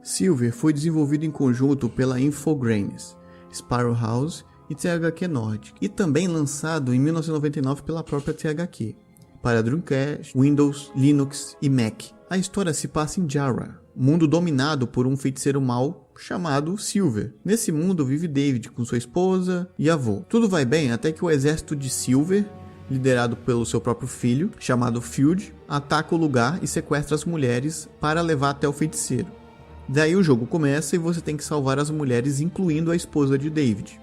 Silver foi desenvolvido em conjunto pela Infogrames, Sparrow House e THQ Nordic, e também lançado em 1999 pela própria THQ, para Dreamcast, Windows, Linux e Mac. A história se passa em Jara, mundo dominado por um feiticeiro mau chamado Silver. Nesse mundo vive David com sua esposa e avô. Tudo vai bem até que o exército de Silver, liderado pelo seu próprio filho, chamado Field, ataca o lugar e sequestra as mulheres para levar até o feiticeiro. Daí o jogo começa e você tem que salvar as mulheres, incluindo a esposa de David.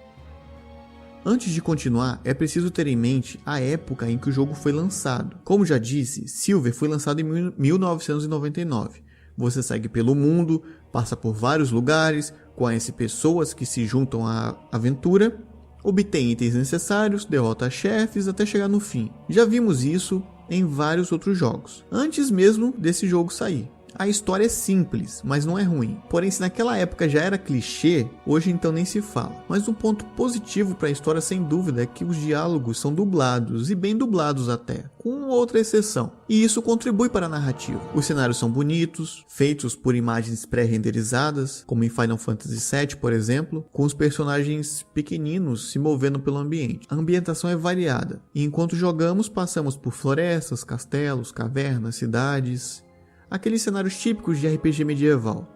Antes de continuar, é preciso ter em mente a época em que o jogo foi lançado. Como já disse, Silver foi lançado em 1999. Você segue pelo mundo, passa por vários lugares, conhece pessoas que se juntam à aventura, obtém itens necessários, derrota chefes até chegar no fim. Já vimos isso em vários outros jogos, antes mesmo desse jogo sair. A história é simples, mas não é ruim. Porém, se naquela época já era clichê, hoje então nem se fala. Mas um ponto positivo para a história, sem dúvida, é que os diálogos são dublados, e bem dublados até, com outra exceção. E isso contribui para a narrativa. Os cenários são bonitos, feitos por imagens pré-renderizadas, como em Final Fantasy VII, por exemplo, com os personagens pequeninos se movendo pelo ambiente. A ambientação é variada, e enquanto jogamos, passamos por florestas, castelos, cavernas, cidades, aqueles cenários típicos de RPG medieval.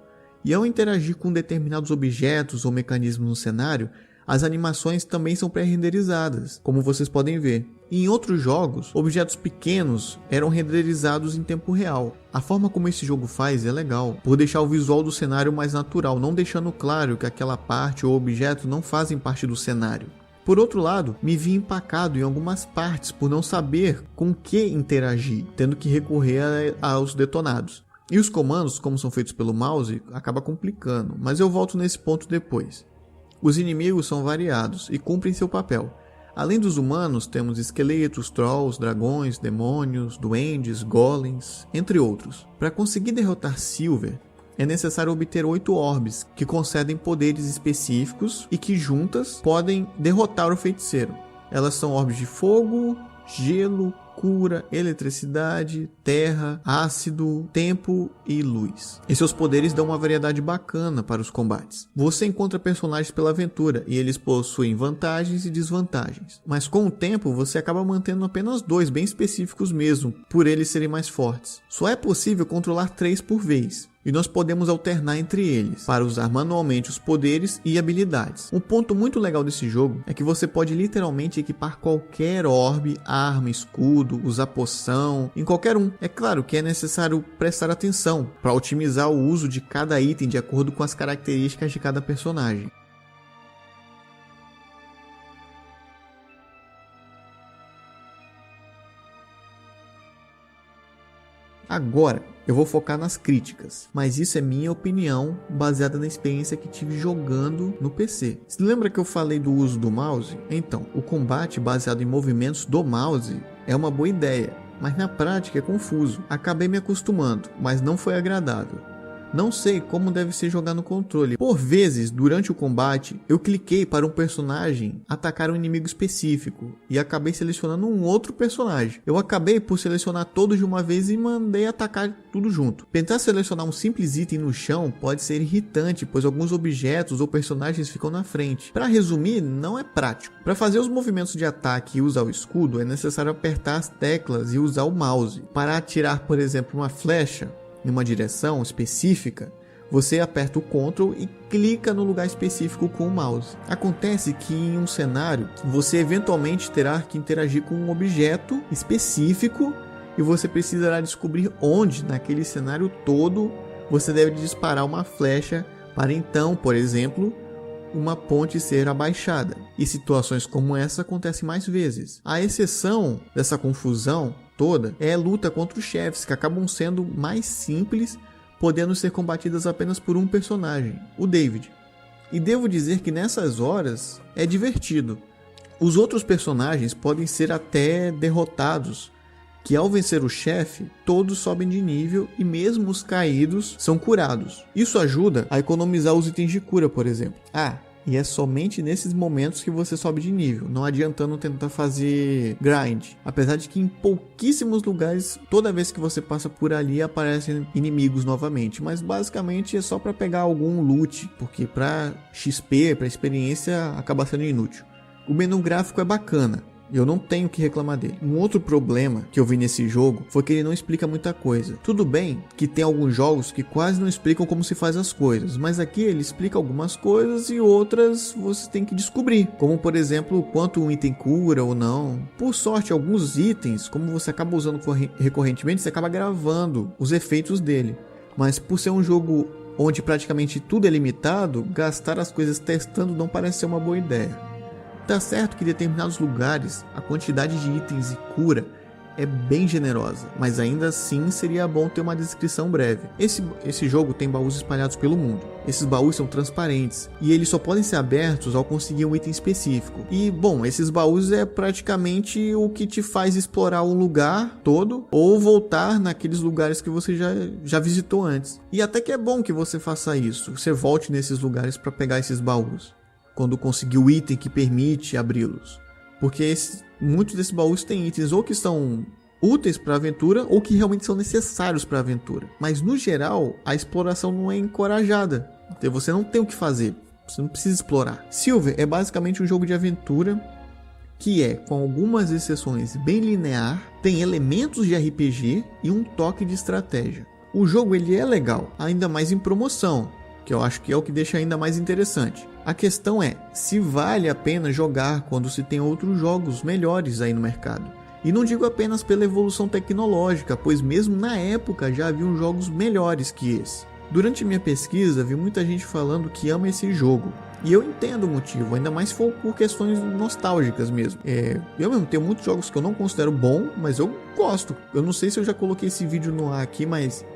E ao interagir com determinados objetos ou mecanismos no cenário, as animações também são pré-renderizadas, como vocês podem ver. E em outros jogos, objetos pequenos eram renderizados em tempo real. A forma como esse jogo faz é legal, por deixar o visual do cenário mais natural, não deixando claro que aquela parte ou objeto não fazem parte do cenário. Por outro lado, me vi empacado em algumas partes por não saber com que interagir, tendo que recorrer aos detonados. E os comandos, como são feitos pelo mouse, acaba complicando, mas eu volto nesse ponto depois. Os inimigos são variados e cumprem seu papel. Além dos humanos, temos esqueletos, trolls, dragões, demônios, duendes, golems, entre outros. Para conseguir derrotar Silver, é necessário obter 8 orbes, que concedem poderes específicos e que juntas podem derrotar o feiticeiro. Elas são orbes de fogo, gelo, cura, eletricidade, terra, ácido, tempo e luz. E seus poderes dão uma variedade bacana para os combates. Você encontra personagens pela aventura e eles possuem vantagens e desvantagens. Mas com o tempo você acaba mantendo apenas 2 bem específicos mesmo, por eles serem mais fortes. Só é possível controlar 3 por vez. E nós podemos alternar entre eles, para usar manualmente os poderes e habilidades. Um ponto muito legal desse jogo é que você pode literalmente equipar qualquer orbe, arma, escudo, usar poção, em qualquer um. É claro que é necessário prestar atenção para otimizar o uso de cada item de acordo com as características de cada personagem. Agora, eu vou focar nas críticas, mas isso é minha opinião baseada na experiência que tive jogando no PC. Se lembra que eu falei do uso do mouse? Então, o combate baseado em movimentos do mouse é uma boa ideia, mas na prática é confuso. Acabei me acostumando, mas não foi agradável. Não sei como deve ser jogar no controle. Por vezes, durante o combate, eu cliquei para um personagem atacar um inimigo específico e acabei selecionando um outro personagem. Eu acabei por selecionar todos de uma vez e mandei atacar tudo junto. Tentar selecionar um simples item no chão pode ser irritante, pois alguns objetos ou personagens ficam na frente. Para resumir, não é prático. Para fazer os movimentos de ataque e usar o escudo, é necessário apertar as teclas e usar o mouse. Para atirar, por exemplo, uma flecha em uma direção específica, você aperta o Ctrl e clica no lugar específico com o mouse. Acontece que em um cenário, você eventualmente terá que interagir com um objeto específico e você precisará descobrir onde, naquele cenário todo, você deve disparar uma flecha para então, por exemplo, uma ponte ser abaixada. E situações como essa acontecem mais vezes. A exceção dessa confusão toda é a luta contra os chefes, que acabam sendo mais simples, podendo ser combatidas apenas por um personagem, o David. E devo dizer que nessas horas é divertido. Os outros personagens podem ser até derrotados, que ao vencer o chefe, todos sobem de nível e mesmo os caídos são curados. Isso ajuda a economizar os itens de cura, por exemplo. E é somente nesses momentos que você sobe de nível, não adiantando tentar fazer grind. Apesar de que em pouquíssimos lugares, toda vez que você passa por ali, aparecem inimigos novamente. Mas basicamente é só para pegar algum loot, porque para XP, para experiência, acaba sendo inútil. O menu gráfico é bacana. Eu não tenho que reclamar dele. Um outro problema que eu vi nesse jogo foi que ele não explica muita coisa. Tudo bem que tem alguns jogos que quase não explicam como se faz as coisas, mas aqui ele explica algumas coisas e outras você tem que descobrir. Como por exemplo, quanto um item cura ou não. Por sorte, alguns itens, como você acaba usando recorrentemente, você acaba gravando os efeitos dele. Mas por ser um jogo onde praticamente tudo é limitado, gastar as coisas testando não parece ser uma boa ideia. Tá certo que em determinados lugares a quantidade de itens e cura é bem generosa, mas ainda assim seria bom ter uma descrição breve. Esse jogo tem baús espalhados pelo mundo. Esses baús são transparentes e eles só podem ser abertos ao conseguir um item específico. E bom, esses baús é praticamente o que te faz explorar um lugar todo ou voltar naqueles lugares que você já visitou antes. E até que é bom que você faça isso, você volte nesses lugares para pegar esses baús quando conseguir o item que permite abri-los. Porque muitos desses baús têm itens ou que são úteis para a aventura ou que realmente são necessários para a aventura. Mas no geral, a exploração não é encorajada. Então você não tem o que fazer, você não precisa explorar. Silver é basicamente um jogo de aventura que é, com algumas exceções, bem linear, tem elementos de RPG e um toque de estratégia. O jogo ele é legal, ainda mais em promoção, que eu acho que é o que deixa ainda mais interessante. A questão é, se vale a pena jogar quando se tem outros jogos melhores aí no mercado. E não digo apenas pela evolução tecnológica, pois mesmo na época já haviam jogos melhores que esse. Durante minha pesquisa, vi muita gente falando que ama esse jogo. E eu entendo o motivo, ainda mais se for por questões nostálgicas mesmo. Eu mesmo tenho muitos jogos que eu não considero bom, mas eu gosto. Eu não sei se eu já coloquei esse vídeo no ar aqui,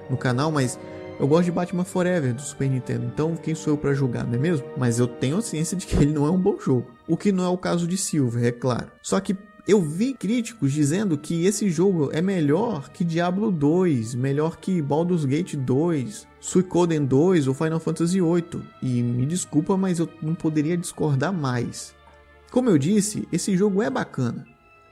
no canal, mas eu gosto de Batman Forever do Super Nintendo, então quem sou eu pra julgar, não é mesmo? Mas eu tenho a ciência de que ele não é um bom jogo. O que não é o caso de Silver, é claro. Só que eu vi críticos dizendo que esse jogo é melhor que Diablo 2, melhor que Baldur's Gate 2, Suikoden 2 ou Final Fantasy 8. E me desculpa, mas eu não poderia discordar mais. Como eu disse, esse jogo é bacana,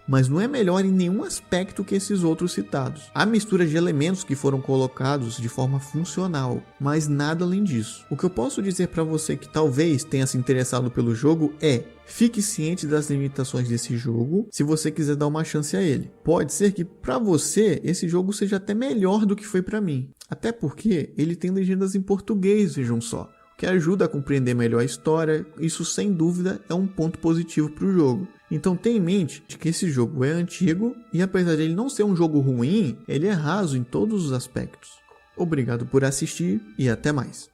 mas não é melhor em nenhum aspecto que esses outros citados. Há mistura de elementos que foram colocados de forma funcional, mas nada além disso. O que eu posso dizer para você que talvez tenha se interessado pelo jogo é: fique ciente das limitações desse jogo se você quiser dar uma chance a ele. Pode ser que para você esse jogo seja até melhor do que foi para mim. Até porque ele tem legendas em português, vejam só, o que ajuda a compreender melhor a história. Isso sem dúvida é um ponto positivo para o jogo. Então tenha em mente de que esse jogo é antigo e apesar de ele não ser um jogo ruim, ele é raso em todos os aspectos. Obrigado por assistir e até mais.